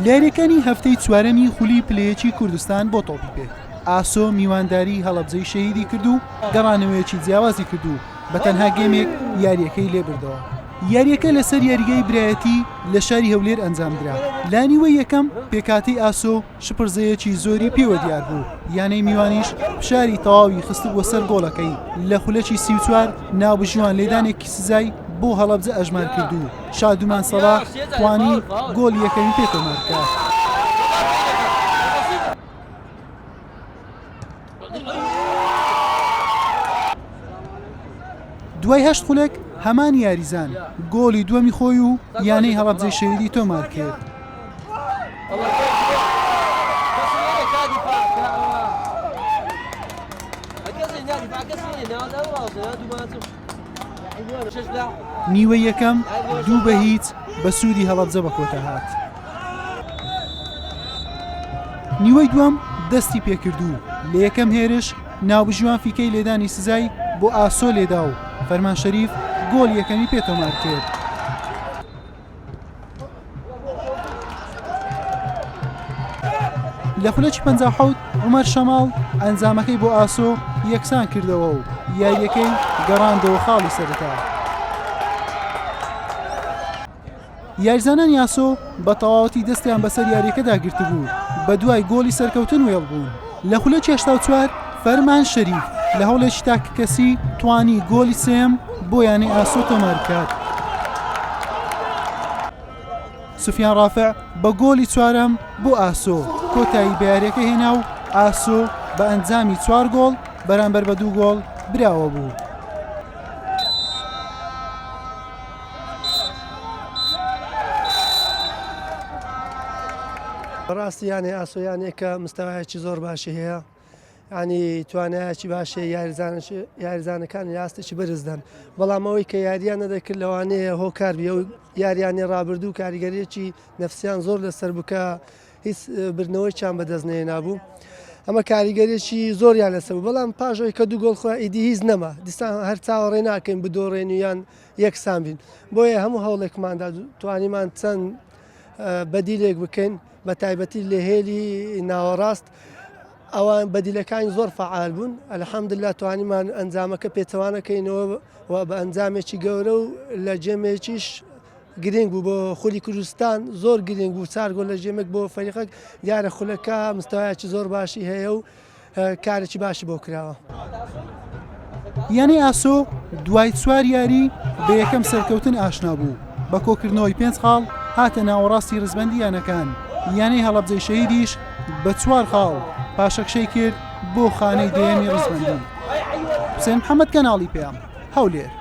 لێرەکانی هەفتەی چوارەمی خولی پلەیەکی کوردستان بۆ تۆپی پێک ئاسۆ میوانداری هەڵەبجەی شەهیدی کرد و گەڕانەوەیەکی جیاوازی کرد و بە تەنها گێمێک یاریەکەی لێبردەوە. یاریەکە لەسەر یاریگەی برایەتی لە شاری هەولێر ئەنجامدرا. لانیوەی یەکەم پێکاتی ئاسۆ شپرزەیەکی زۆری پێوە دیار بوو، یانەی میوانیش فشاری تەواوی خست بۆ سەر گۆڵەکەی لە خولەکی 34 ناوبژوان لێدانێکی سزای بۆ هەڵەبجە ئەژمار کردو. شادومان سەڵاح توانی گۆڵ یەکەمی پێتۆمار بکات. دوای 8 خولێک هەمان یاریزان گۆڵی دووەمی خۆی و یانەی هەڵەبجەی شەهیدی تۆمار کرد. نیوە یەکەم 2-0 بە سوودی هەڵەبجە بە کۆتا هات. نیوەی دووەم دەستی پێکردو لە یەکەم هێرش ناوبژوان فیکەی لێدانی سزای بۆ ئاسۆ لێدا و فەرمان شەریف گۆڵ یەکەمی پێتۆمار کرد. لە خولەکی 57 عومەر شەماڵ ئەنجامەکەی بۆ ئاسۆ یەکسان کردەوە و یاریەکەی گەڕاندەوە خاڵی سەرەتا. یاریزانان یاسۆ بە تەواوەتی دەستیان بەسەر یاریەکەدا گرتبوو بە دوای گۆڵی سەرکەوتن وێڵ بوون. لە خولەکی 84 فەرمان شەریف لە هەوڵێکی تاکەکەسی توانی گۆڵی سێم بۆ یانەی ئاسۆ تۆمار بکات. سوفیان ڕافع بە گۆڵی چوارەم بۆ ئاسۆ کۆتایی بە یاریەکە هێنا و ئاسۆ بە ئەنجامی 4 گۆڵ بەرامبەر بە 2 گۆڵ براوە بوو. بەڕاستی یانێ ئاسۆیانێکە مستەوایەکی زۆر باشی هەیە، ینی توانایەکی باشێ یاریزانەکان یاستێکی بەرزدەن، بەڵام ئەوەی کە یاریان نەدەکرد لەوانەیە هۆکار بێ و یاریانی ڕابردوو کاریگەریەکی نەفسیان زۆر لەسەر بکە هیچ برنەوەیان بەدەست نابوو. ئەمە کاریگەریەکی زۆریان لەسەر بوو، بەڵام پاژەوەی کە 2 گۆڵ خۆیان ئیدی هیچ نەما دیسان هەر چاوەڕێ ناکەین بدۆڕێن و یان یەکسان بین. بۆیە هەموو هەوڵێکماندا توانیمان چەند بەدیلێک بکەین بە تایبەتی لە هێلی ناوەڕاست ئەوان بەدیلەکانی زۆر فعال بوون. ئەلحەمدوللا توانیمان ئەنجامەکە پێچەوانەکەینەوە و بە ئەنجامێکی گەورە و لە جێمێکیش گرنگ بوو بۆ خولی کوردستان زۆر گرنگ بوو. 4 گۆڵ لە ژێمێک بۆ فەریقەک دیارە خولەکە مستەوایەکی زۆر باشی هەیە و کارێکی باشی بۆ کراوە. یانەی ئاسۆ دوای 4 یاری بە یەکەم سەرکەوتن ئاشنا بوو. بە کۆکردنەوەی 5 خاڵ هاتە ناوەڕاستی ڕزبەندی یانەکان. یانەی هەڵەبجەی شەهیدیش بە 4 خاڵ پاشەکشەی کرد بۆ خانەی دەیەمی ڕزبەندی. حوسێن محەممەد کەناڵی پێیان هەولێر.